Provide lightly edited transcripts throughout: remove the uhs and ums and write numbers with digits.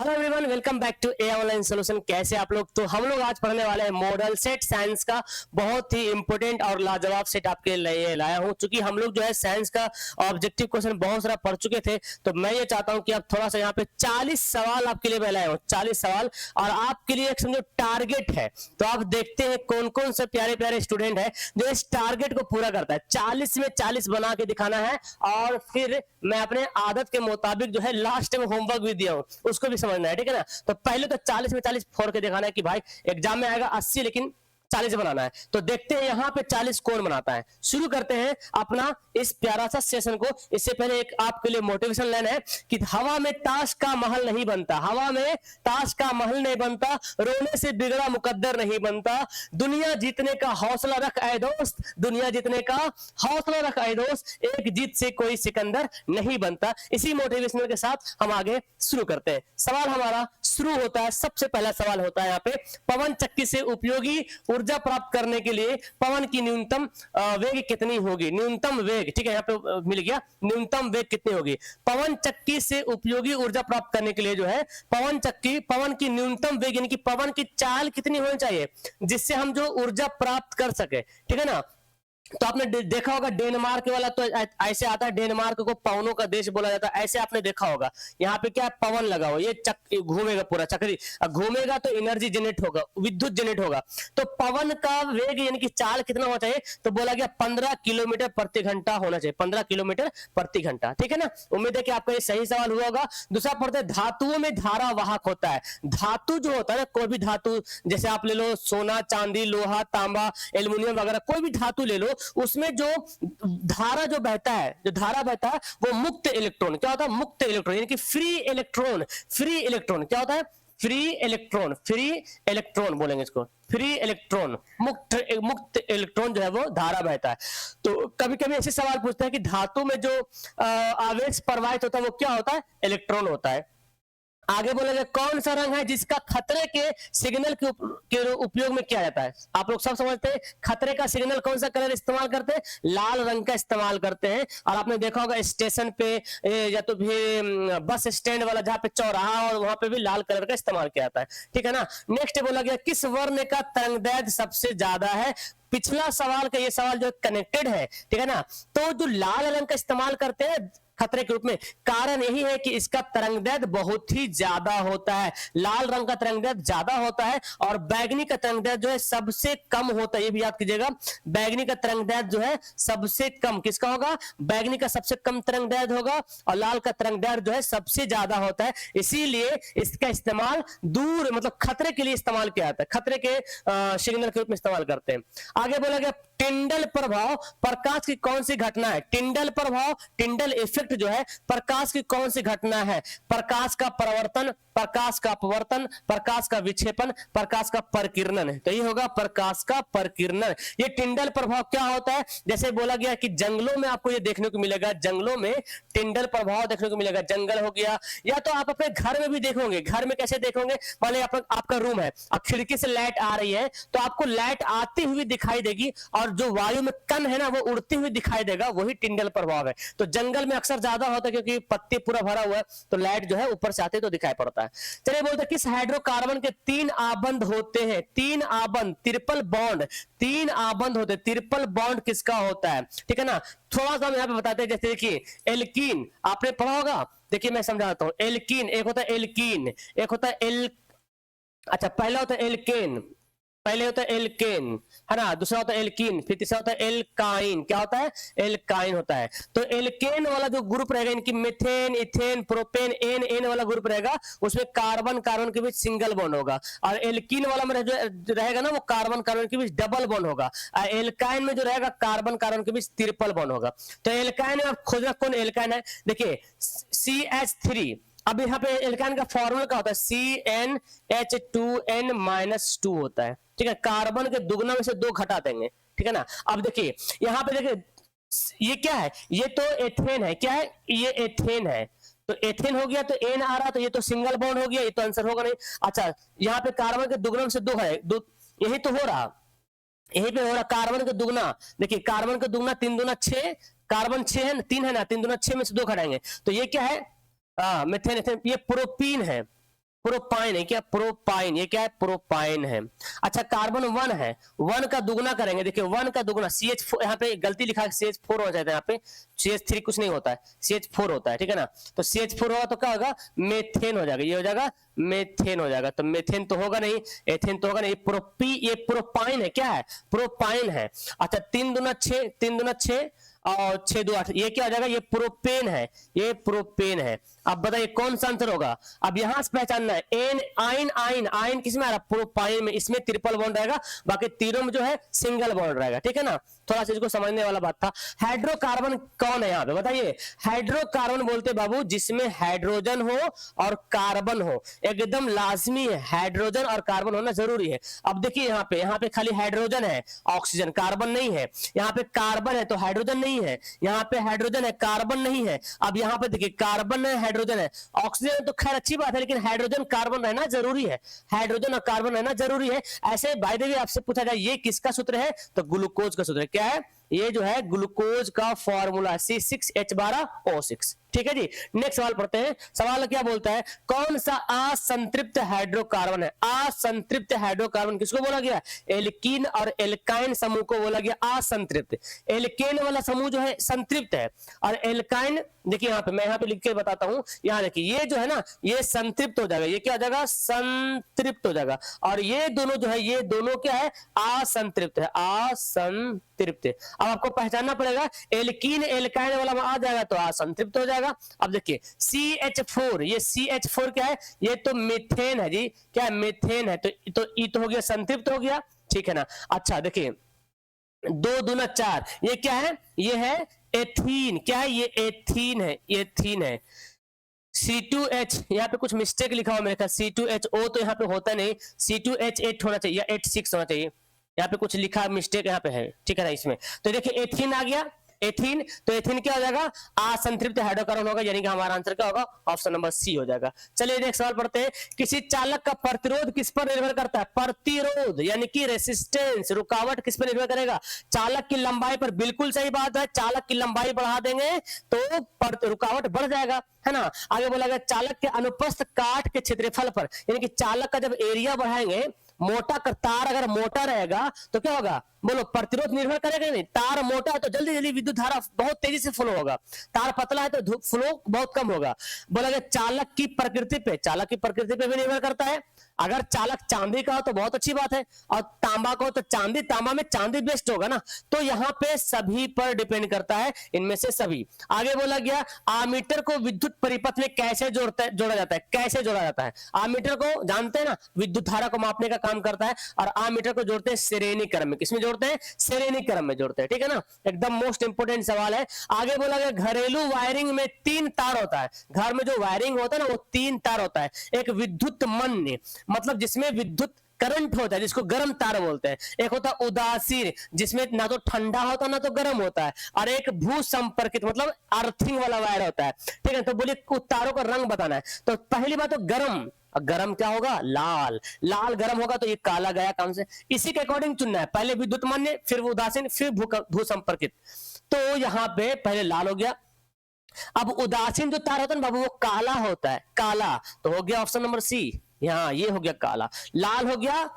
Hello everyone, welcome back to a online solution. कैसे आप लोग? तो हम लोग आज पढ़ने वाले हैं मॉडल सेट साइंस का बहुत ही इंपॉर्टेंट और लाजवाब सेट आपके लिए लाया हूं। चूंकि हम लोग जो है साइंस का ऑब्जेक्टिव क्वेश्चन बहुत सारा पढ़ चुके थे, तो मैं ये चाहता हूं कि आप थोड़ा सा यहाँ पे 40 सवाल आपके लिए मैं लाया हूं, 40 सवाल, और आपके लिए एक समझो टारगेट है। तो आप देखते हैं कौन कौन से प्यारे प्यारे स्टूडेंट है जो इस टारगेट को पूरा करता है। 40 में 40 बना के दिखाना है, और फिर मैं अपने आदत के मुताबिक जो है लास्ट में होमवर्क भी दिया हूं, उसको भी समझना है, ठीक है ना। तो पहले तो 40 में 40 फोड़ के दिखाना है कि भाई एग्जाम में आएगा 80 लेकिन 40 बनाना है। तो देखते हैं यहाँ पे 40 कौन बनाता है। शुरू करते हैं अपना इस प्यारा सा सेशन को। इससे पहले एक आपके लिए मोटिवेशन लाइन है कि हवा में ताश का महल नहीं बनता, हवा में ताश का महल नहीं बनता, रोने से बिगड़ा मुकद्दर नहीं बनता, दुनिया जीतने का हौसला रख ऐ दोस्त, दुनिया जीतने का हौसला रख ऐ दोस्त, एक जीत से कोई सिकंदर नहीं बनता। इसी मोटिवेशनल के साथ हम आगे शुरू करते हैं। सवाल हमारा शुरू होता है, सबसे पहला सवाल होता है यहाँ पे, पवन चक्की से उपयोगी ऊर्जा प्राप्त करने के लिए पवन की न्यूनतम वेग कितनी होगी? न्यूनतम वेग, ठीक है, यहाँ पे मिल गया। न्यूनतम वेग कितनी होगी? पवन चक्की से उपयोगी ऊर्जा प्राप्त करने के लिए जो है पवन की न्यूनतम वेग यानी कि पवन की चाल कितनी होनी चाहिए जिससे हम जो ऊर्जा प्राप्त कर सके, ठीक है ना। तो आपने देखा होगा डेनमार्क वाला, तो ऐसे आता है, डेनमार्क को पवनों का देश बोला जाता है, ऐसे आपने देखा होगा। यहाँ पे क्या है, पवन लगा हुआ, ये घूमेगा, पूरा चक्री घूमेगा तो एनर्जी जनरेट होगा, विद्युत जनरेट होगा। तो पवन का वेग यानी कि चाल कितना होना चाहिए? तो बोला गया 15 किलोमीटर प्रति घंटा होना चाहिए, 15 किलोमीटर प्रति घंटा, ठीक है ना। उम्मीद है कि आपका ये सही सवाल हुआ होगा। दूसरा पढ़ते हैं, धातुओं में धारा वाहक होता है। धातु जो होता है ना, कोई भी धातु, जैसे आप ले लो सोना, चांदी, लोहा, तांबा, एल्युमिनियम वगैरह, कोई भी धातु ले लो, उसमें जो धारा जो बहता है, जो धारा बहता है वो मुक्त इलेक्ट्रॉन, क्या होता है? मुक्त इलेक्ट्रॉन यानी कि फ्री इलेक्ट्रॉन। फ्री इलेक्ट्रॉन क्या होता है? फ्री इलेक्ट्रॉन, फ्री इलेक्ट्रॉन बोलेंगे इसको, फ्री इलेक्ट्रॉन, मुक्त इलेक्ट्रॉन जो है वो धारा बहता है। तो कभी कभी ऐसे सवाल पूछते हैं कि धातु में जो आवेश प्रवाहित होता है वो क्या होता है? इलेक्ट्रॉन होता है। आगे बोलेंगे, कौन सा रंग है जिसका खतरे के सिग्नल के उपयोग में किया जाता है? आप लोग सब समझते हैं खतरे का सिग्नल कौन सा कलर इस्तेमाल करते हैं? लाल रंग का इस्तेमाल करते हैं। और आपने देखा होगा स्टेशन पे या तो भी बस स्टैंड वाला जहां पे चौराहा, और वहां पे भी लाल कलर का इस्तेमाल किया जाता है, ठीक है ना। नेक्स्ट बोला गया, किस वर्ण का तरंगदैर्घ्य सबसे ज्यादा है? पिछला सवाल का ये सवाल जो कनेक्टेड है, ठीक है ना। तो जो लाल रंग का इस्तेमाल करते हैं खतरे के रूप में, कारण यही है कि इसका तरंगदैर्घ्य बहुत ही ज्यादा होता है। लाल रंग का तरंगदैर्घ्य ज्यादा होता है, और बैगनी का तरंगदैर्घ्य जो है सबसे कम होता है। ये भी याद कीजिएगा, बैगनी का तरंगदैर्घ्य जो है सबसे कम किसका होगा? बैगनी का सबसे कम तरंगदैर्घ्य होगा, और लाल का तरंगदैर्घ्य जो है सबसे ज्यादा होता है। इसीलिए इसका इस्तेमाल दूर, मतलब खतरे के लिए इस्तेमाल किया जाता है, खतरे के सिग्नल के रूप में इस्तेमाल करते हैं। आगे बोला गया, टिंडल प्रभाव प्रकाश की कौन सी घटना है? टिंडल प्रभाव, टिंडल इफेक्ट जो है प्रकाश की कौन सी घटना है? प्रकाश का परावर्तन, प्रकाश का अपवर्तन, प्रकाश का विक्षेपण, प्रकाश का परिकिरणन है। तो ये होगा प्रकाश का परिकिरणन। ये टिंडल प्रभाव क्या होता है? जैसे बोला गया कि जंगलों में आपको ये देखने को मिलेगा, जंगलों में टिंडल प्रभाव देखने को मिलेगा। जंगल हो गया, या तो आप अपने घर में भी देखोगे। घर में कैसे देखोगे? मान लीजिए आपका रूम है, अब खिड़की से लाइट आ रही है, तो आपको लाइट आती हुई दिखाई देगी, और जो वायु में कण है ना वो उड़ती हुई दिखाई देगा, वही टिंडल प्रभाव है। तो जंगल में अक्सर ज्यादा होता है क्योंकि पत्ते पूरा भरा हुआ है, तो लाइट जो है ऊपर से आती है तो दिखाई पड़ता है। चलिए बोलते हैं, किस हाइड्रोकार्बन के 3 आबंध होते हैं? 3 आबंध, ट्रिपल बॉन्ड, 3 आबंध होते हैं। ट्रिपल बॉन्ड किसका होता है, ठीक है ना। थोड़ा सा हम यहाँ पे बताते हैं, जैसे देखिए एल्कीन आपने पढ़ा होगा, देखिए मैं समझाता हूँ। एल्कीन, एक होता है एल्कीन, एक होता है अच्छा पहला होता है एल्केन, पहले होता है एल्केन, है ना, दूसरा होता है एल्कीन, फिर तीसरा होता है एल्काइन। क्या होता है? एल्काइन होता है। तो एल्केन वाला जो ग्रुप रहेगा, इनकी मीथेन, इथेन, प्रोपेन, एन वाला ग्रुप रहेगा, उसमें कार्बन कार्बन के बीच सिंगल बॉन्ड होगा। और एल्कीन वाला में जो रहेगा ना, वो कार्बन कार्बन के बीच डबल बॉन्ड होगा। और एल्काइन में जो रहेगा कार्बन कार्बन के बीच ट्रिपल बॉन्ड होगा। तो एल्काइन में आप खोजना कौन एल्काइन है। देखिए CH3, अब यहाँ पे एल्काइन का फॉर्मूला क्या होता है? CnH2n-2 होता है, ठीक है। कार्बन के दुगना में से 2 घटा देंगे, ठीक है ना। अब देखिए यहाँ पे देखिए, ये क्या है? ये तो एथेन है, क्या है? ये एथेन है। तो एथेन हो गया, तो एन आ रहा, तो ये तो सिंगल बॉन्ड हो गया, ये तो आंसर होगा नहीं। अच्छा, यहाँ पे कार्बन के दुगना में से 2 है, यही तो हो रहा, यही पे हो रहा कार्बन के दुगना। देखिए कार्बन के दुगना 3 दूना 6, कार्बन 6 है, 3 है ना, 3 दूना 6 में से 2 घटाएंगे, तो ये क्या है? मीथेन, ये प्रोपीन है, प्रोपाइन है क्या, प्रोपाइन, ये क्या है, प्रोपाइन है। अच्छा कार्बन 1 है, 1 का दुगना करेंगे, देखिए 1 का दुगना CH4, यहाँ पे गलती लिखा है CH4 हो जाता है, यहाँ पे CH3 कुछ नहीं होता है, CH4 होता है, ठीक है ना। तो CH4 होगा तो क्या होगा, मेथेन हो जाएगा, ये हो जाएगा मेथेन हो जाएगा। तो मेथेन तो होगा नहीं, एथेन तो होगा नहीं, ये प्रोपाइन है, क्या है, प्रोपाइन है। अच्छा 3 दूना 6, 3 दूना 6 और 6 2 8, ये क्या हो जाएगा, ये प्रोपेन है, ये प्रोपेन है। अब बताइए कौन सा आंसर होगा, अब यहां से पहचानना है। एन आइन आइन आइन किसमें आ रहा, प्रोपाइन में, इसमें ट्रिपल बॉन्ड रहेगा, बाकी तीनों में जो है सिंगल बॉन्ड रहेगा, ठीक है ना। थोड़ा सा इसको समझने वाला बात था। हाइड्रोकार्बन कौन है यहाँ पे बताइए, हाइड्रोकार्बन बोलते बाबू जिसमें हाइड्रोजन हो और कार्बन हो, एकदम लाजमी है, हाइड्रोजन और कार्बन होना जरूरी है। अब देखिए यहाँ पे खाली हाइड्रोजन है, ऑक्सीजन, कार्बन नहीं है। यहाँ पे कार्बन है तो हाइड्रोजन नहीं है, यहाँ पे हाइड्रोजन है कार्बन नहीं है। अब यहाँ पे देखिए कार्बन है हाइड्रोजन है, ऑक्सीजन तो खैर अच्छी बात है, लेकिन हाइड्रोजन कार्बन रहना जरूरी है, हाइड्रोजन और कार्बन रहना जरूरी है। ऐसे बाय द वे आपसे पूछा जाए ये किसका सूत्र है, तो ग्लूकोज का सूत्र है। क्या है, ये जो है ग्लूकोज का फॉर्मूला C6H12O6, ठीक है जी। नेक्स्ट सवाल पढ़ते हैं। सवाल क्या बोलता है, कौन सा असंतृप्त हाइड्रोकार्बन है, असंतृप्त हाइड्रोकार्बन किसको बोला गया, एल्कीन और एल्काइन समूह को बोला गया असंतृप्त। एल्केन वाला समूह जो है संतृप्त है, और एल्काइन देखिए यहाँ पे, मैं यहाँ पे लिख के बताता हूं, यहाँ देखिए ये जो है ना ये संतृप्त हो जाएगा, ये क्या हो जाएगा, संतृप्त हो जाएगा। और ये दोनों जो है, ये दोनों क्या है, असंतृप्त है, असंतृप्त। अब आपको पहचानना पड़ेगा, एल्कीन एल्काइन वाला आ जाएगा तो असंतृप्त हो जाएगा। अब देखिए CH4, ये CH4 क्या है, ये तो मीथेन है जी, क्या है, मीथेन है, तो ई तो हो गया संतृप्त हो गया, ठीक है ना। अच्छा देखिए 2 दूना 4, ये क्या है, ये है एथीन, क्या है, ये एथीन है, एथीन है। C2H, यहाँ पे कुछ मिस्टेक लिखा हुआ मेरे ख्याल, C2HO तो यहाँ पे होता नहीं, C2H8 होना चाहिए या 86 होना चाहिए, यहाँ पे कुछ लिखा मिस्टेक यहाँ पे है, ठीक है ना। इसमें तो देखिए एथीन आ गया, एथीन, तो एथीन क्या हो जाएगा, असंतृप्त हाइड्रोकार्बन होगा, यानी कि हमारा आंसर क्या होगा, ऑप्शन नंबर सी हो जाएगा। चलिए नेक्स्ट सवाल पढ़ते हैं। किसी चालक का प्रतिरोध किस पर निर्भर करता है, प्रतिरोध यानी कि रेसिस्टेंस, रुकावट किस पर निर्भर करेगा, चालक की लंबाई पर। बिल्कुल सही बात है, चालक की लंबाई बढ़ा देंगे तो रुकावट बढ़ जाएगा, है ना। आगे बोला गया चालक के अनुपस्थ काट के क्षेत्रफल पर, यानी कि चालक का जब एरिया बढ़ाएंगे, मोटा तार अगर मोटा रहेगा तो क्या होगा, बोलो प्रतिरोध निर्भर करेगा नहीं। तार मोटा है तो जल्दी जल्दी विद्युत धारा बहुत तेजी से फ्लो होगा, तार पतला है तो फ्लो बहुत कम होगा। बोला गया चालक की प्रकृति पे, चालक की प्रकृति पे भी निर्भर करता है। अगर चालक चांदी का हो तो बहुत अच्छी बात है, और तांबा का हो तो चांदी, तांबा में चांदी बेस्ट होगा ना। तो यहाँ पे सभी पर डिपेंड करता है, इनमें से सभी। आगे बोला गया आमीटर को विद्युत परिपथ में कैसे जोड़ा जाता है, कैसे जोड़ा जाता है। आमीटर को जानते हैं ना, विद्युत धारा को मापने का काम करता है, और आमीटर को जोड़ते हैं श्रेणी क्रम में। किसमें जोड़ते हैं, श्रेणी क्रम में जोड़ते हैं, ठीक है ना। एकदम मोस्ट इंपोर्टेंट सवाल है। आगे बोला गया घरेलू वायरिंग में 3 तार होता है, घर में जो वायरिंग होता है ना वो 3 तार होता है। एक विद्युत मन्य, मतलब जिसमें विद्युत करंट होता है, जिसको गर्म तार बोलते हैं। एक होता है उदासीन, जिसमें ना तो ठंडा होता है ना तो गर्म होता है। और एक भू संपर्कित, मतलब अर्थिंग वाला वायर होता है, ठीक है। तो बोलिए तारों का रंग बताना है। तो पहली बात तो गर्म, गरम क्या होगा, लाल, लाल गरम होगा तो ये काला गया काम से। इसी के अकॉर्डिंग चुनना है, पहले विद्युत मन्य, फिर उदासीन, फिर भू संपर्कित। तो यहाँ पे पहले लाल हो गया। अब उदासीन जो तार होता है ना बाबू, वो काला होता है, काला, तो हो गया ऑप्शन नंबर सी। यहाँ ये हो गया काला, लाल हो गया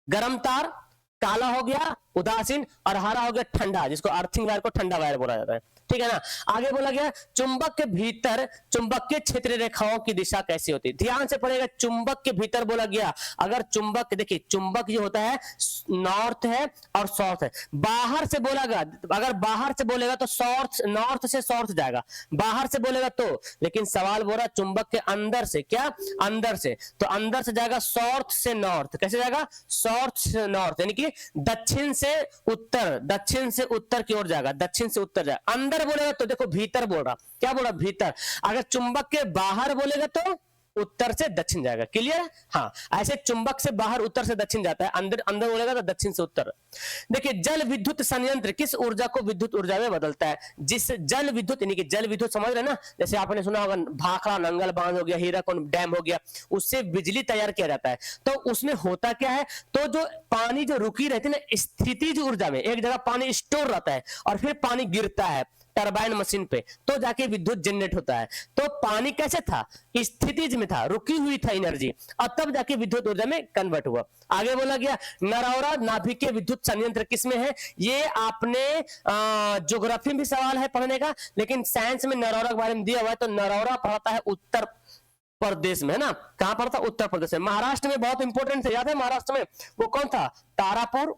गरम तार, काला हो गया उदासीन, और हरा हो गया ठंडा, जिसको अर्थिंग वायर को ठंडा वायर बोला जाता है, ठीक है ना। आगे बोला गया चुंबक के भीतर चुंबकीय क्षेत्र रेखाओं की दिशा कैसी होती है, ध्यान से पड़ेगा। चुंबक के भीतर बोला गया, अगर चुंबक, देखिए चुंबक जो होता है नॉर्थ है और साउथ है। बाहर से बोलेगा, अगर बाहर से बोलेगा तो साउथ, नॉर्थ से साउथ जाएगा, बाहर से बोलेगा तो। लेकिन सवाल बोल रहा चुंबक के अंदर से, क्या अंदर से, तो अंदर से जाएगा साउथ से नॉर्थ। कैसे जाएगा, साउथ से नॉर्थ, यानी कि दक्षिण से उत्तर, दक्षिण से उत्तर की ओर जाएगा, दक्षिण से उत्तर जाएगा। अंदर बोलेगा तो देखो भीतर बोल रहा, क्या बोल रहा, भीतर। अगर चुंबक के बाहर बोलेगा तो उत्तर से दक्षिण जाएगा, क्लियर। हाँ, ऐसे चुंबक से बाहर उत्तर से दक्षिण जाता है, अंदर अंदर बोलेगा तो दक्षिण से उत्तर। देखिए जल विद्युत संयंत्र किस ऊर्जा को विद्युत ऊर्जा में बदलता है, जिस जल विद्युत, यानी कि जल विद्युत समझ रहे ना, जैसे आपने सुना होगा भाखड़ा नंगल बांध हो गया, हीराकुंड डैम हो गया, उससे बिजली तैयार किया जाता है। तो उसमें होता क्या है, तो जो पानी जो रुकी रहती है ना, स्थितिज ऊर्जा में, एक जगह पानी स्टोर रहता है और फिर पानी गिरता है, टरबाइन मशीन पे, तो जाके विद्युत जनरेट होता है। तो पानी कैसे था, स्थितिज में था, रुकी हुई था एनर्जी, और तब जाके विद्युत ऊर्जा में कन्वर्ट हुआ। आगे बोला गया नरौरा नाभिकीय विद्युत संयंत्र किसमें है, ये आपने ज्योग्राफी में भी सवाल है पढ़ने का, लेकिन साइंस में नरौरा के बारे में दिया हुआ है। तो नरौरा पढ़ता है उत्तर प्रदेश में, है ना, कहां पड़ता, उत्तर प्रदेश में। महाराष्ट्र में बहुत इंपॉर्टेंट थे, याद है महाराष्ट्र में वो कौन था, तारापुर,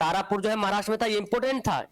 तारापुर जो है महाराष्ट्र में था, ये इंपॉर्टेंट था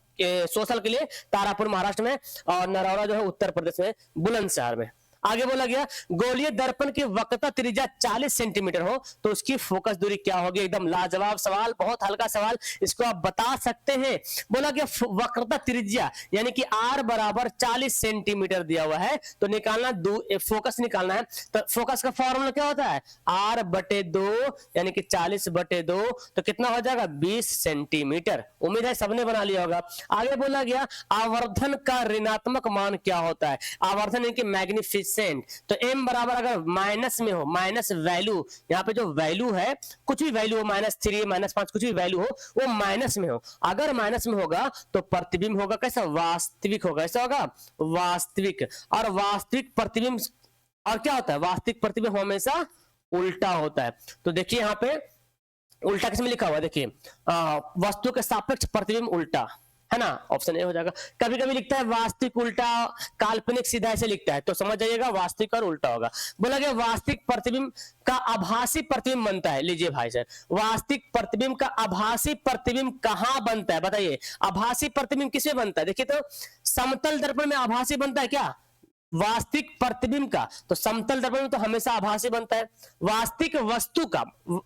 सोशल के लिए, तारापुर महाराष्ट्र में, और नरौरा जो है उत्तर प्रदेश में बुलंदशहर में। आगे बोला गया गोलीय दर्पण की वक्रता त्रिज्या 40 सेंटीमीटर हो तो उसकी फोकस दूरी क्या होगी। एकदम लाजवाब सवाल, बहुत हल्का सवाल, इसको आप बता सकते हैं। बोला गया वक्रता त्रिज्या यानी कि r बराबर 40 सेंटीमीटर दिया हुआ है, तो निकालना फोकस निकालना है। तो फोकस का फॉर्मूला क्या होता है, r/2 यानी कि 40/2, तो कितना हो जाएगा 20 सेंटीमीटर। उम्मीद है सबने बना लिया होगा। आगे बोला गया आवर्धन का ऋणात्मक मान क्या होता है, आवर्धन यानी कि मैग्निफिसेंट। तो m बराबर अगर माइनस में हो, माइनस वैल्यू, यहाँ पे जो वैल्यू है कुछ भी वैल्यू हो, -3 -5 कुछ भी वैल्यू हो, वो माइनस में हो। अगर माइनस में होगा तो प्रतिबिंब होगा कैसा, वास्तविक होगा। ऐसा होगा वास्तविक, और वास्तविक प्रतिबिंब, और क्या होता है वास्तविक प्रतिबिंब हमेशा उल्टा होता है। तो देखिए यहाँ पे उल्टा किसमें लिखा हुआ है, देखिए वस्तु के सापेक्ष प्रतिबिंब उल्टा, है ना, ऑप्शन ए हो जाएगा। कभी कभी लिखता है वास्तविक उल्टा, काल्पनिक सीधा ऐसे लिखता है, तो समझ जाइएगा वास्तविक और उल्टा होगा। बोला गया वास्तविक प्रतिबिंब का आभासी प्रतिबिंब बनता है, लीजिए भाई सर, वास्तविक प्रतिबिंब का आभासी प्रतिबिंब कहां बनता है बताइए, आभासी प्रतिबिंब किसमें बनता है। देखिए तो समतल दर्पण में आभासी बनता है क्या, वास्तविक प्रतिबिंब का, तो समतल दर्पण में तो हमेशा आभासी बनता है। वास्तविक वस्तु का,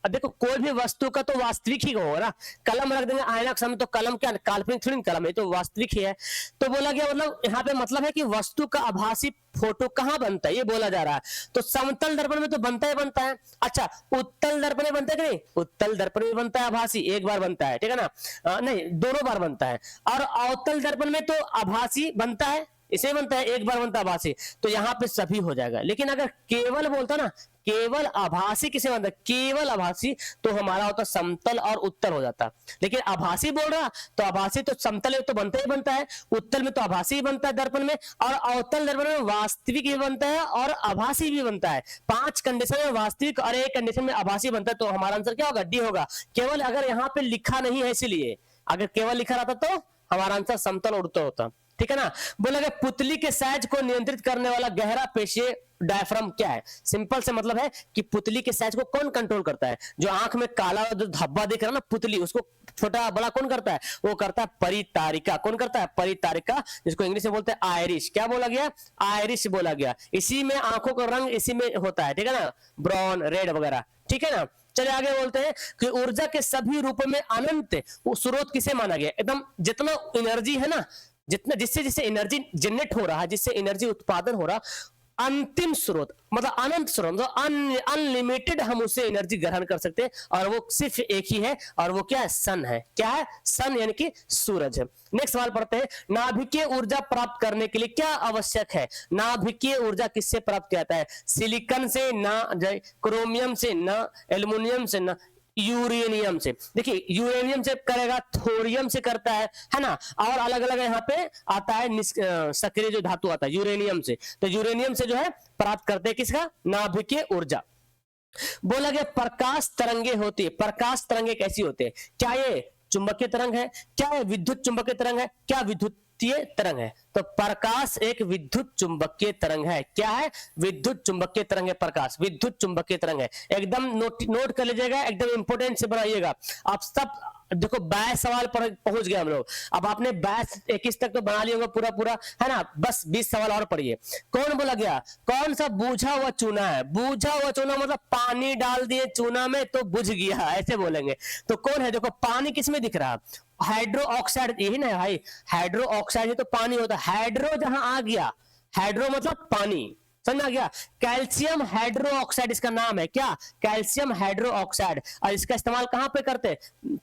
देखो कोई भी वस्तु का तो वास्तविक ही होगा ना, कलम रख देंगे आईना के सामने तो कलम क्या काल्पनिक थोड़ी कलम है, तो वास्तविक ही है। तो बोला गया मतलब यहाँ पे मतलब है कि वस्तु का आभासी फोटो कहाँ बनता है, ये बोला जा रहा है। तो समतल दर्पण में तो बनता ही बनता है। अच्छा उत्तल दर्पण में बनता है कि नहीं, उत्तल दर्पण में बनता है आभासी, एक बार बनता है, ठीक है ना, नहीं दोनों बार बनता है। और अवतल दर्पण में तो आभासी बनता है, इसे बनता है एक बार बनता है आभासी, तो यहाँ पे सभी हो जाएगा। लेकिन अगर केवल बोलता ना, केवल आभासी किसे बनता है, केवल आभासी, तो हमारा होता समतल और उत्तल हो जाता। लेकिन आभासी बोल रहा तो आभासी तो समतल में तो बनता ही बनता है, उत्तल में तो आभासी ही बनता है दर्पण में, और अवतल दर्पण में वास्तविक भी बनता है और आभासी भी बनता है। 5 कंडीशन में वास्तविक और 1 कंडीशन में आभासी बनता है, तो हमारा आंसर क्या होगा, डी होगा। केवल अगर यहाँ पे लिखा नहीं है इसीलिए, अगर केवल लिखा रहता तो हमारा आंसर समतल और उत्तल होता, ठीक है ना। बोला गया पुतली के साइज को नियंत्रित करने वाला गहरा पेशीय डायफ्राम क्या है। सिंपल से मतलब है कि पुतली के साइज को कौन कंट्रोल करता है, जो आंख में काला जो धब्बा दिख रहा है ना पुतली, उसको छोटा बड़ा कौन करता है, वो करता है परितारिका। कौन करता है, परितारिका, जिसको इंग्लिश में बोलते हैं आयरिश। क्या बोला गया, आयरिश बोला गया। इसी में आंखों का रंग इसी में होता है, ठीक है ना, ब्राउन रेड वगैरह, ठीक है ना। चलिए आगे बोलते हैं कि ऊर्जा के सभी रूपों में अनंत स्रोत किसे माना गया, एकदम जितना एनर्जी है ना, जितना जिससे जिससे एनर्जी जनरेट हो रहा है, जिससे एनर्जी उत्पादन हो रहा, अंतिम स्रोत मतलब अनंत स्रोत, मतलब अनलिमिटेड हम उससे एनर्जी ग्रहण कर सकते हैं, और वो सिर्फ एक ही है, और वो क्या है, सन है। क्या है, सन यानी कि सूरज है। नेक्स्ट सवाल पढ़ते हैं, नाभिकीय ऊर्जा प्राप्त करने के लिए क्या आवश्यक है। नाभिकीय ऊर्जा किससे प्राप्त किया जाता है, सिलिकॉन से ना, क्रोमियम से ना, एल्युमिनियम से ना, यूरेनियम से। देखिए यूरेनियम से करेगा, थोरियम से करता है ना, और अलग अलग यहाँ पे आता है सक्रिय जो धातु आता है यूरेनियम से। तो यूरेनियम से जो है प्राप्त करते हैं किसका, नाभिकीय ऊर्जा। बोला गया प्रकाश तरंगे होती है, प्रकाश तरंगे कैसी होती है, क्या ये चुंबकीय तरंग है, क्या ये विद्युत चुंबकीय तरंग है, क्या विद्युतीय तरंग है। तो प्रकाश एक विद्युत चुंबकीय तरंग है। क्या है, विद्युत चुंबकीय तरंग है प्रकाश, विद्युत चुंबकीय तरंग है। एकदम नोट कर लीजिएगा, एकदम इंपोर्टेंट से बनाइएगा। आप सब देखो 22 सवाल पर पहुंच गए हम लोग। अब आपने 22-21 तक तो बना लिया होगा पूरा पूरा, है ना, बस 20 सवाल और पढ़िए। कौन बोला गया, कौन सा बूझा हुआ चूना है, बूझा हुआ चूना मतलब पानी डाल दिए चूना में तो बुझ गया, ऐसे बोलेंगे। तो कौन है, देखो पानी किसमें दिख रहा, हाइड्रो ऑक्साइड, यही ना भाई, हाइड्रो ऑक्साइड तो पानी होता है। हाइड्रो जहां आ गया, हाइड्रो मतलब पानी, समझ आ गया। कैल्शियम हाइड्रो ऑक्साइड इसका नाम है, क्या, कैल्शियम हाइड्रो ऑक्साइड। और इसका इस्तेमाल कहां पे करते हैं,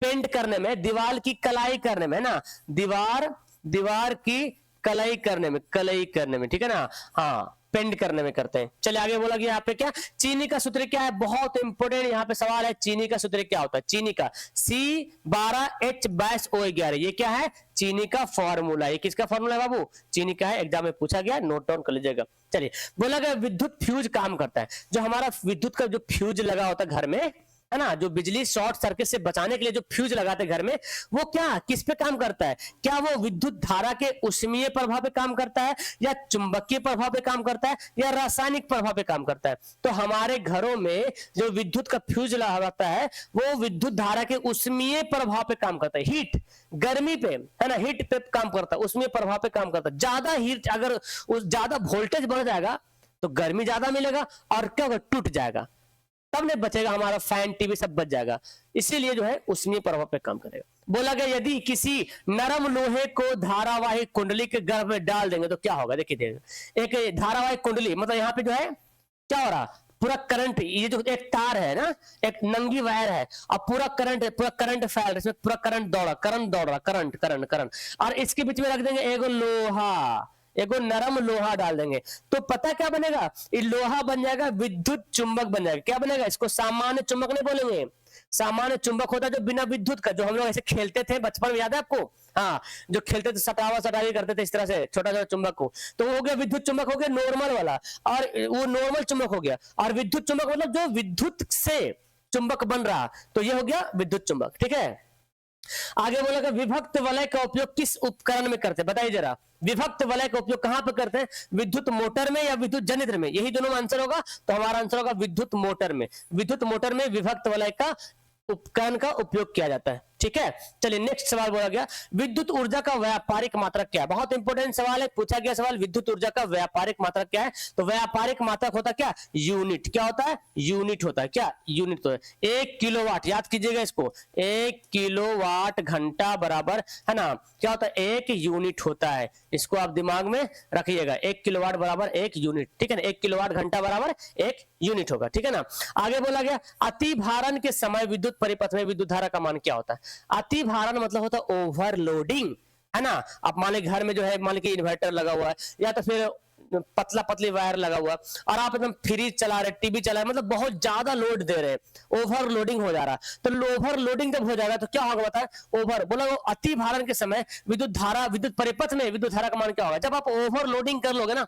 पेंट करने में, दीवार की कलाई करने में ना, दीवार की कलाई करने में, ठीक है ना, हाँ एक्सपेंड करने में करते हैं। चलिए आगे बोला गया यहाँ पे क्या, चीनी का सूत्र क्या है, बहुत इंपॉर्टेंट यहाँ पे सवाल है, चीनी का सूत्र क्या होता है, चीनी का C12H22O11, ये क्या है, चीनी का फॉर्मूला। ये किसका फॉर्मूला है बाबू, चीनी का है, एग्जाम में पूछा गया, नोट डाउन कर लीजिएगा। चलिए बोला गया विद्युत फ्यूज काम करता है, जो हमारा विद्युत का जो फ्यूज लगा होता है घर में, है ना, जो बिजली शॉर्ट सर्किट से बचाने के लिए जो फ्यूज लगाते हैं घर में, वो क्या किस पे काम करता है, क्या वो विद्युत धारा के उष्मीय प्रभाव पे काम करता है, या चुंबकीय प्रभाव पे काम करता है, या रासायनिक प्रभाव पे काम करता है। तो हमारे घरों में जो विद्युत का फ्यूज लगाता है वो विद्युत धारा के उष्मीय प्रभाव पे काम करता है, हीट, गर्मी पे, है ना, हीट पे काम करता है, उष्मीय प्रभाव पे काम करता है। ज्यादा हीट, अगर ज्यादा वोल्टेज बढ़ जाएगा तो गर्मी ज्यादा मिलेगा और क्या होगा, टूट जाएगा, तब नहीं बचेगा, हमारा फैन टीवी सब बच जाएगा, इसीलिए जो है उष्मीय प्रभाव पे काम करेगा। बोला गया यदि किसी नरम लोहे को धारावाहिक कुंडली के गर्भ में डाल देंगे तो क्या होगा, देखिए एक धारावाहिक कुंडली, मतलब यहाँ पे जो है क्या हो रहा, पूरा करंट, ये जो एक तार है ना, एक नंगी वायर है, और पूरा करंट फैल रहा है, इसमें पूरा करंट दौड़ रहा, करंट, और इसके बीच में रख देंगे एगो लोहा, एगो नरम लोहा डाल देंगे, तो पता क्या बनेगा, ये लोहा बन जाएगा विद्युत चुंबक बन जाएगा। क्या बनेगा, इसको सामान्य चुंबक नहीं बोलेंगे, सामान्य चुंबक होता है जो बिना विद्युत का, जो हम लोग ऐसे खेलते थे बचपन में, याद है आपको, हाँ, जो खेलते थे सटावी करते थे इस तरह से छोटा छोटा चुंबक को, तो वो हो गया विद्युत चुंबक, हो गया नॉर्मल वाला, और वो नॉर्मल चुंबक हो गया, और विद्युत चुंबक मतलब जो विद्युत से चुंबक बन रहा, तो ये हो गया विद्युत चुंबक। ठीक है, आगे बोला विभक्त वलय का उपयोग किस उपकरण में करते हैं, बताइए जरा, विभक्त वलय का उपयोग कहां पर करते हैं, विद्युत मोटर में या विद्युत जनित्र में, यही दोनों में आंसर होगा, तो हमारा आंसर होगा विद्युत मोटर में। विद्युत मोटर में विभक्त वलय का उपकरण का उपयोग किया जाता है। ठीक है, चलिए नेक्स्ट सवाल बोला गया विद्युत ऊर्जा का व्यापारिक मात्रक क्या है, बहुत इंपॉर्टेंट सवाल है, पूछा गया सवाल विद्युत ऊर्जा का व्यापारिक मात्रक क्या है, तो व्यापारिक मात्रक होता है क्या, यूनिट, क्या होता है, यूनिट होता है, क्या यूनिट तो है 1 किलोवाट, याद कीजिएगा इसको, 1 किलोवाट घंटा बराबर, है ना, क्या होता है, 1 यूनिट होता है, इसको आप दिमाग में रखिएगा, 1 किलोवाट बराबर 1 यूनिट, ठीक है ना, 1 किलोवाट घंटा बराबर 1 यूनिट होगा। ठीक है ना, आगे बोला गया अति भारण के समय विद्युत परिपथ में विद्युत धारा का मान क्या होता है, अति भारण मतलब होता है ओवरलोडिंग, है ना, आप मान लीजिए घर में जो है, मान लीजिए इन्वर्टर लगा हुआ है, या तो फिर पतली वायर लगा हुआ, और आप एकदम फ्रिज चला रहे, टीवी चला रहे, मतलब बहुत ज्यादा लोड दे रहे, ओवरलोडिंग हो जा रहा, तो ओवरलोडिंग जब हो जाएगा तो क्या होगा बताए, ओवर बोला वो अति भारण के समय विद्युत धारा, विद्युत परिपथ में विद्युत धारा का मान क्या होगा, जब आप ओवरलोडिंग कर लोगे ना,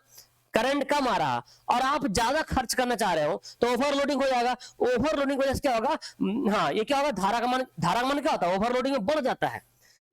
करंट कम आ रहा और आप ज्यादा खर्च करना चाह रहे हो, तो ओवरलोडिंग हो जाएगा, ओवरलोडिंग की वजह से क्या होगा, हाँ ये क्या होगा, धारा का मान क्या होता है, ओवरलोडिंग में बढ़ जाता है,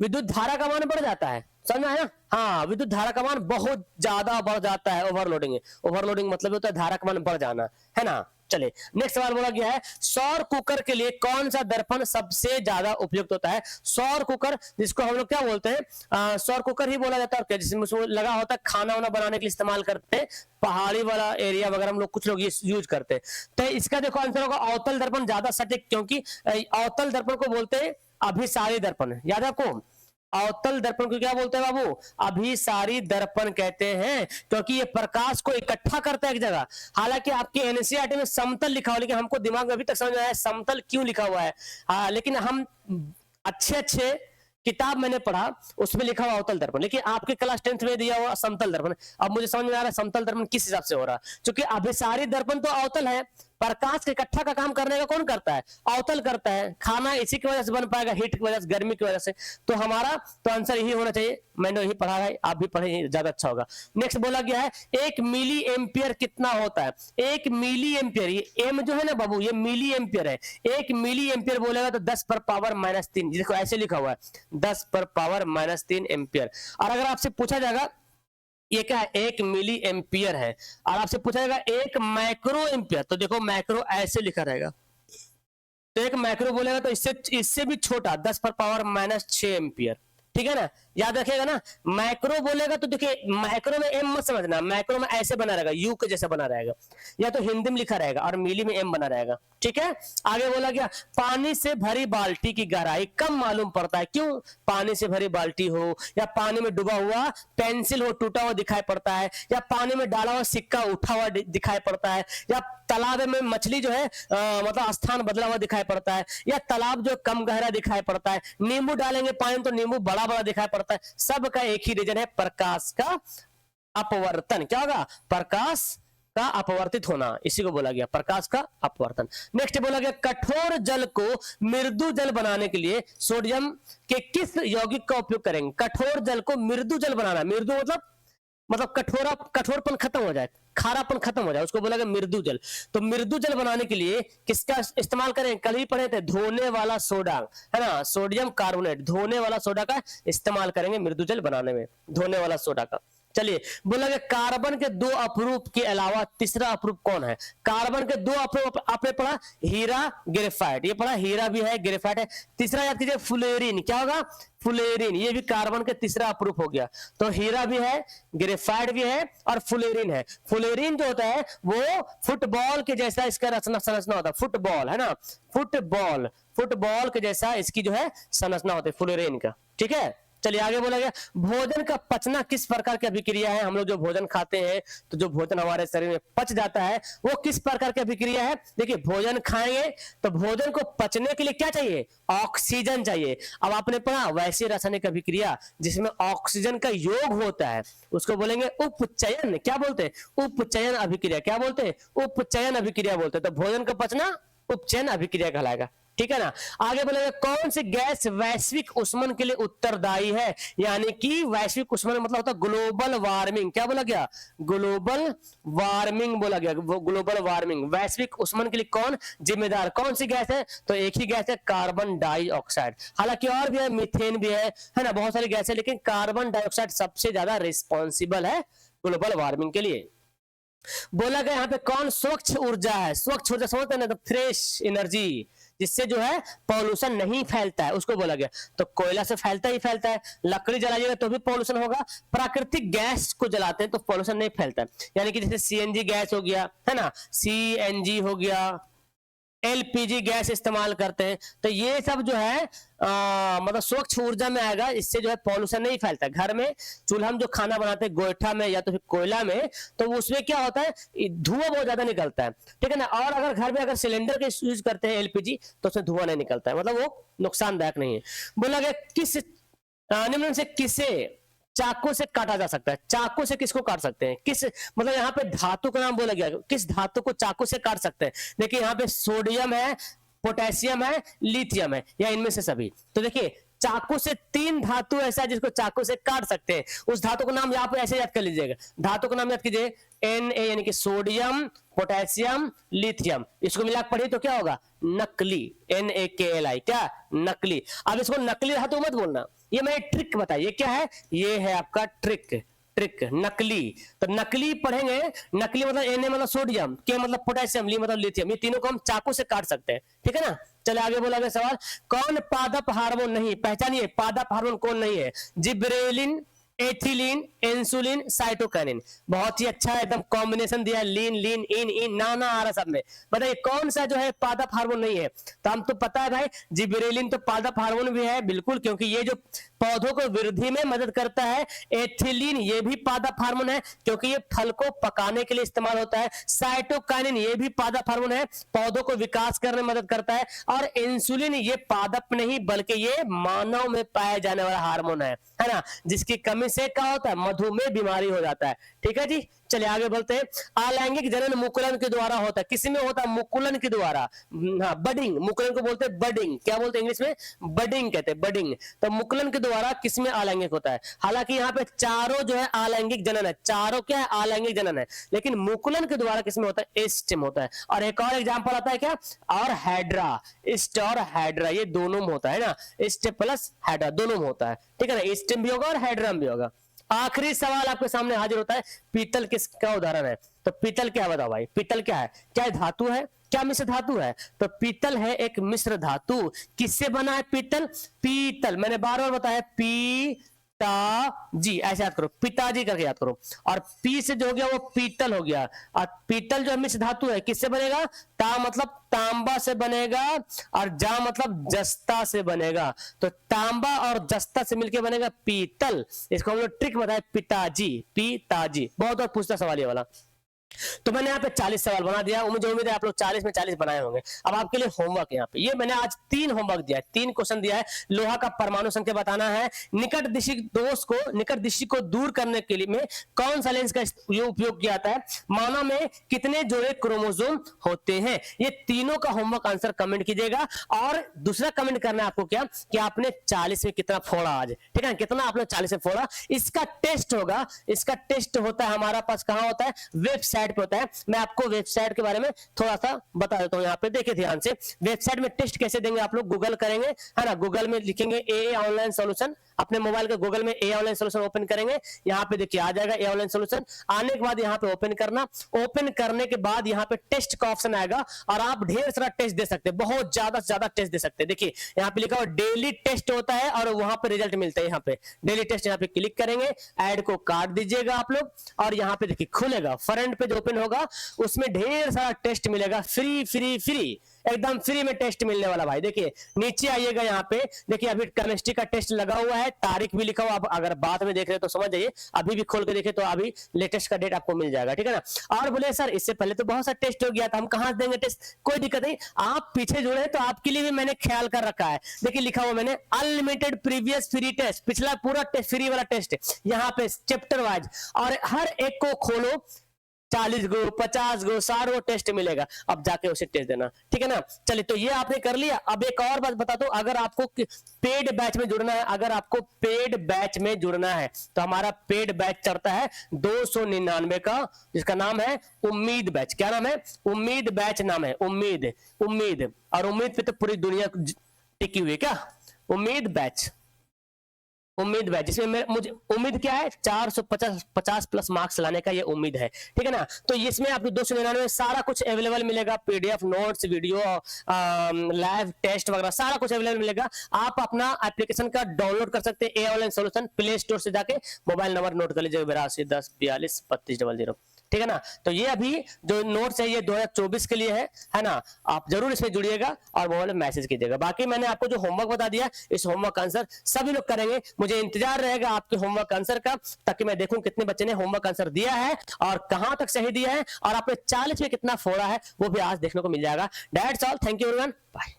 विद्युत धारा का मान बढ़ जाता है, समझ में आया, हाँ विद्युत धारा का मान बहुत ज्यादा बढ़ जाता है, ओवरलोडिंग मतलब होता है धारा का मान बढ़ जाना, है ना। चलिए नेक्स्ट सवाल बोला गया है सौर कुकर के लिए कौन सा दर्पण सबसे ज्यादा उपयुक्त होता है, सौर कुकर जिसको हम लोग क्या बोलते हैं, सौर कुकर ही बोला जाता है, जिसमें लगा होता है, खाना वाना बनाने के लिए इस्तेमाल करते हैं, पहाड़ी वाला एरिया वगैरह हम लोग कुछ लोग यूज करते हैं, तो इसका देखो आंसर होगा अवतल दर्पण ज्यादा सटीक, क्योंकि अवतल दर्पण को बोलते हैं अभिसारी दर्पण, याद है आपको, अवतल दर्पण को क्या बोलते हैं बाबू, अभिसारी दर्पण कहते हैं, क्योंकि ये प्रकाश को इकट्ठा करता है एक जगह, हालांकि आपके एनसीईआरटी में समतल लिखा हुआ, लेकिन हमको दिमाग में अभी तक समझ में आया समतल क्यों लिखा हुआ है, लेकिन हम अच्छे किताब मैंने पढ़ा उसमें लिखा हुआ अवतल दर्पण, लेकिन आपके क्लास 10th में दिया हुआ समतल दर्पण, अब मुझे समझ में आ रहा है समतल दर्पण किस हिसाब से हो रहा, क्योंकि अभिसारी दर्पण तो अवतल है, प्रकाश के इकट्ठा का काम करने का कौन करता है, अवतल करता है, खाना इसी की वजह से बन पाएगा, हीट की वजह से, गर्मी की वजह से, तो हमारा तो आंसर यही होना चाहिए, मैंने यही पढ़ा है, आप भी पढ़े ज्यादा अच्छा होगा। नेक्स्ट बोला गया है 1 मिली एम्पियर कितना होता है, 1 मिली एम्पियर, ये एम जो है ना बाबू ये मिली एम्पियर है, 1 मिली एम्पियर बोलेगा तो 10 पर पावर -3, देखो ऐसे लिखा हुआ है 10 पर पावर -3 एम्पियर, और अगर आपसे पूछा जाएगा ये क्या है 1 मिली एम्पियर है, और आपसे पूछा जाएगा 1 माइक्रो एम्पियर, तो देखो माइक्रो ऐसे लिखा रहेगा, तो 1 माइक्रो बोलेगा तो इससे भी छोटा 10 पर पावर -6 एम्पियर, ठीक है ना, याद रखिएगा ना, माइक्रो बोलेगा तो देखिए माइक्रो में एम मत समझना, माइक्रो में ऐसे बना रहेगा, यू के जैसा बना रहेगा, या तो हिंदी में लिखा रहेगा और मिली में एम बना रहेगा, ठीक है। आगे बोला गया पानी से भरी बाल्टी की गहराई कम मालूम पड़ता है, क्यों, पानी से भरी बाल्टी हो, या पानी में डूबा हुआ पेंसिल हो टूटा हुआ दिखाई पड़ता है, या पानी में डाला हुआ सिक्का उठा हुआ दिखाई पड़ता है, या तालाब में मछली जो है मतलब स्थान बदला हुआ दिखाई पड़ता है, या तालाब जो कम गहरा दिखाई पड़ता है, नींबू डालेंगे पानी तो नींबू बड़ा बड़ा दिखाई पड़ता है, सबका एक ही रीजन है प्रकाश का अपवर्तन, क्या होगा, प्रकाश का अपवर्तित होना, इसी को बोला गया प्रकाश का अपवर्तन। नेक्स्ट बोला गया कठोर जल को मृदु जल बनाने के लिए सोडियम के किस यौगिक का उपयोग करेंगे। कठोर जल को मृदु जल बनाना, मृदु मतलब कठोरपन खत्म हो जाए, खारापन खत्म हो जाए, उसको बोला गया मृदु जल। तो मृदु जल बनाने के लिए किसका इस्तेमाल करें, कल ही पढ़े थे, धोने वाला सोडा, है ना, सोडियम कार्बोनेट, धोने वाला सोडा का इस्तेमाल करेंगे मृदु जल बनाने में, धोने वाला सोडा का। चलिए बोला गया कार्बन के 2 अपरूप के अलावा तीसरा अपरूप कौन है। कार्बन के 2 अपरूप आपने पढ़ा, हीरा ग्रेफाइट, ये पढ़ा, हीरा भी है ग्रेफाइट है। तीसरा याद कीजिए फ्लोरीन, क्या होगा, फ्लोरीन, ये भी कार्बन के तीसरा अपरूप हो गया। तो हीरा भी है, ग्रेफाइट भी है और फ्लोरीन है। फ्लोरीन जो होता है वो फुटबॉल के जैसा इसका रचना संरचना होता है, फुटबॉल, है ना, फुटबॉल के जैसा इसकी जो है संरचना होती है फ्लोरीन का। ठीक है, चलिए आगे बोला गया भोजन का पचना किस प्रकार की अभिक्रिया है। हम लोग जो भोजन खाते हैं तो जो भोजन हमारे शरीर में पच जाता है वो किस प्रकार की अभिक्रिया है। देखिए भोजन खाएंगे तो भोजन को पचने के लिए क्या चाहिए, ऑक्सीजन चाहिए। अब आपने पढ़ा वैसी रासायनिक अभिक्रिया जिसमें ऑक्सीजन का योग होता है उसको बोलेंगे उपचयन। क्या बोलते हैं, उपचयन अभिक्रिया। क्या बोलते हैं, उपचयन अभिक्रिया बोलते हैं। तो भोजन का पचना उपचयन अभिक्रिया कहलाएगा। ठीक है ना। आगे बोलेगा कौन सी गैस वैश्विक उष्मन के लिए उत्तरदायी है, यानी कि वैश्विक उष्मन मतलब होता है ग्लोबल वार्मिंग। क्या बोला गया, ग्लोबल वार्मिंग बोला गया, ग्लोबल वार्मिंग, वैश्विक उष्मन के लिए कौन जिम्मेदार, कौन सी गैस है, तो एक ही गैस है कार्बन डाइऑक्साइड। हालांकि और भी है, मीथेन भी है ना, बहुत सारी गैस है, लेकिन कार्बन डाइऑक्साइड सबसे ज्यादा रिस्पॉन्सिबल है ग्लोबल वार्मिंग के लिए। बोला गया यहाँ पे कौन स्वच्छ ऊर्जा है, स्वच्छ ऊर्जा समझते हैं ना, तो फ्रेश एनर्जी जिससे जो है पॉल्यूशन नहीं फैलता है उसको बोला गया। तो कोयला से फैलता ही फैलता है, लकड़ी जलाइएगा तो भी पॉल्यूशन होगा, प्राकृतिक गैस को जलाते हैं तो पॉल्यूशन नहीं फैलता है। यानी कि जैसे सीएनजी गैस हो गया, है ना, सीएनजी हो गया, एलपीजी गैस इस्तेमाल करते हैं, तो ये सब जो है मतलब स्वच्छ ऊर्जा में आएगा, इससे जो है पॉल्यूशन नहीं फैलता। घर में चूल्हा में जो खाना बनाते हैं गोईठा में या तो फिर कोयला में, तो उसमें क्या होता है धुआं बहुत ज्यादा निकलता है। ठीक है ना। और अगर घर में अगर सिलेंडर का यूज करते हैं एलपीजी तो उसमें धुआं नहीं निकलता है, मतलब वो नुकसानदायक नहीं है। बोला गया किस निम्न से किसे चाकू से काटा जा सकता है। चाकू से किसको काट सकते हैं, किस मतलब यहाँ पे धातु का नाम बोला गया, किस धातु को चाकू से काट सकते हैं। देखिए यहाँ पे सोडियम है, पोटेशियम है, लिथियम है, या इनमें से सभी। तो देखिए चाकू से 3 धातु ऐसा है जिसको चाकू से काट सकते हैं। उस धातु का नाम यहाँ पे ऐसे याद कर लीजिएगा, धातु का नाम याद कीजिए Na, यानी कि सोडियम, पोटेशियम, लिथियम, इसको मिला पढ़िए तो क्या होगा, नकली, NaKli, क्या नकली। अब इसको नकली धातु मत बोलना, ये मैं ट्रिक बताइए क्या है, ये है आपका ट्रिक नकली। तो नकली पढ़ेंगे, नकली मतलब Na मतलब सोडियम, K मतलब पोटेशियम, Li मतलब लिथियम, ये तीनों को हम चाकू से काट सकते हैं। ठीक है ना। चले आगे बोला गया सवाल कौन पादप हार्मोन नहीं, पहचानिए पादप हार्मोन कौन नहीं है। Gibberellin, ethylene, insulin, cytokinin. बहुत ही अच्छा एकदम कॉम्बिनेशन दिया, लीन लीन इन इन ना आ रहा सब में। बताइए कौन सा जो है पादप हार्मोन नहीं है। तो हम तो पता है भाई जिब्रेलिन तो पादप हार्मोन भी है बिल्कुल, क्योंकि ये जो पौधों को वृद्धि में मदद करता है। एथिलीन ये भी पादप हार्मोन है क्योंकि ये फल को पकाने के लिए इस्तेमाल होता है। साइटोकाइनिन ये भी पादप हार्मोन है, पौधों को विकास करने में मदद करता है। और इंसुलिन ये पादप नहीं बल्कि ये मानव में पाया जाने वाला हार्मोन है ना, जिसकी कमी से क्या होता है मधुमेह बीमारी हो जाता है। ठीक है जी। चलिए आगे बोलते हैं अलैंगिक जनन मुकुलन के द्वारा होता है। किसी में होता है मुकुलन के द्वारा, हाँ बडिंग, मुकुलन को बोलते हैं बडिंग। क्या बोलते हैं इंग्लिश में, बडिंग कहते हैं, बडिंग। तो मुकुलन के द्वारा किसमें अलैंगिक होता है। हालांकि यहाँ पे चारों जो है अलैंगिक जनन है, चारों क्या है अलैंगिक जनन है, लेकिन मुकुलन के द्वारा किसमें होता है, एस्टेम होता है। और एक और एग्जाम्पल आता है क्या, और हाइड्रा, इस्ट और हाइड्रा ये दोनों में होता है ना, इस्ट प्लस हाइड्रा दोनों में होता है। ठीक है ना, एस्टेम भी होगा और हाइड्रा भी होगा। आखिरी सवाल आपके सामने हाजिर होता है पीतल किसका उदाहरण है। तो पीतल क्या बताओ भाई, पीतल क्या है, क्या धातु है, क्या मिश्र धातु है। तो पीतल है एक मिश्र धातु। किससे बना है पीतल, पीतल मैंने बार बार बताया पिताजी, ऐसे याद करो, पिताजी करके याद करो। और पी से जो हो गया वो पीतल हो गया। और पीतल जो मिश्र धातु है किससे बनेगा, ता मतलब तांबा से बनेगा और जा मतलब जस्ता से बनेगा। तो तांबा और जस्ता से मिलकर बनेगा पीतल। इसको हम लोग ट्रिक बताए पिताजी, पिताजी। बहुत और पूछता सवाल ये वाला। तो मैंने यहाँ पे 40 सवाल बना दिया, मुझे उम्मीद है आप लोग 40 में 40 बनाए होंगे। अब आपके लिए होमवर्क यहाँ पे, ये मैंने आज 3 होमवर्क दिया है, 3 क्वेश्चन दिया है। लोहा का परमाणु संख्या बताना है, निकट दिशी दोष को, निकट दिशी को दूर करने के लिए में कौन सा लेंस का उपयोग किया जाता है, मानव में कितने जोड़े क्रोमोसोम होते हैं। ये तीनों का होमवर्क आंसर कमेंट कीजिएगा। और दूसरा कमेंट करना है आपको क्या, कि आपने 40 में कितना फोड़ा आज, ठीक है, कितना आपने 40 में फोड़ा। इसका टेस्ट होगा, इसका टेस्ट होता है हमारा पास, कहां होता है, वेबसाइट पे होता है। मैं आपको वेबसाइट के बारे में थोड़ा सा बता देता हूं, यहाँ पे देखिए ध्यान से। वेबसाइट में टेस्ट कैसे देंगे आप लोग, गूगल करेंगे, है ना, गूगल में लिखेंगे ए ऑनलाइन सॉल्यूशन, अपने मोबाइल के गूगल में ए ऑनलाइन सॉल्यूशन ओपन करेंगे, यहाँ पे देखिए आ जाएगा ए ऑनलाइन सॉल्यूशन। आने के बाद यहाँ पे ओपन करना, ओपन करने के बाद यहाँ पे टेस्ट का ऑप्शन आएगा और आप ढेर सारा टेस्ट दे सकते हैं, बहुत ज्यादा से ज्यादा टेस्ट दे सकते हैं। देखिए यहाँ पे लिखा हुआ डेली टेस्ट होता है और वहां पे रिजल्ट मिलता है। यहाँ पे डेली टेस्ट, यहाँ पे क्लिक करेंगे, ऐड को काट दीजिएगा आप लोग, और यहाँ पे देखिए खुलेगा, फ्रंट पेज ओपन होगा, उसमें ढेर सारा टेस्ट मिलेगा, फ्री फ्री फ्री, एकदम फ्री में टेस्ट मिलने वाला भाई। देखिए नीचे आइएगा, यहाँ पे देखिए अभी केमिस्ट्री का टेस्ट लगा हुआ है, तारीख भी लिखा हुआ। अब अगर बाद में देख रहे तो समझ जाइए, अभी भी खोल के देखे तो अभी लेटेस्ट का डेट आपको मिल जाएगा, ठीक है ना। और बोले सर इससे पहले तो बहुत सारा टेस्ट हो गया था, हम कहां देंगे टेस्ट, कोई दिक्कत नहीं, आप पीछे जुड़े तो आपके लिए भी मैंने ख्याल कर रखा है। देखिए लिखा हुआ मैंने अनलिमिटेड प्रीवियस फ्री टेस्ट, पिछला पूरा टेस्ट फ्री वाला टेस्ट, यहाँ पे चैप्टर वाइज, और हर एक को खोलो, 40 गो 50 गो 60 गो टेस्ट मिलेगा, अब जाके उसे टेस्ट देना, ठीक है ना। चलिए तो ये आपने कर लिया। अब एक और बात बता दो, अगर आपको पेड बैच में जुड़ना है, अगर आपको पेड बैच में जुड़ना है तो हमारा पेड बैच चलता है 299 का, जिसका नाम है उम्मीद बैच। क्या नाम है, उम्मीद बैच नाम है, उम्मीद, उम्मीद, और उम्मीद पे तो पूरी दुनिया टिकी हुई है क्या, उम्मीद बैच, उम्मीद बैच, जिसमें मुझे उम्मीद क्या है, 450 प्लस मार्क्स लाने का ये उम्मीद है, ठीक है ना। तो इसमें आपको 299 सारा कुछ अवेलेबल मिलेगा, PDF, notes, video, live test वगैरह सारा कुछ अवेलेबल मिलेगा। आप अपना एप्लीकेशन का डाउनलोड कर सकते हैं, ए ऑनलाइन सॉल्यूशन, प्ले स्टोर से जाके मोबाइल नंबर नोट कर लीजिए, 82 10 42 32 00, ठीक है ना। तो ये अभी जो नोट्स है ये 2024 के लिए है ना, आप जरूर इसमें जुड़िएगा और मोबाइल में मैसेज कीजिएगा। बाकी मैंने आपको जो होमवर्क बता दिया, इस होमवर्क आंसर सभी लोग करेंगे, मुझे इंतजार रहेगा आपके होमवर्क आंसर का, ताकि मैं देखूं कितने बच्चे ने होमवर्क आंसर दिया है और कहां तक सही दिया है, और आपने 40 में कितना फोड़ा है वो भी आज देखने को मिल जाएगा। That's all, thank you everyone, bye.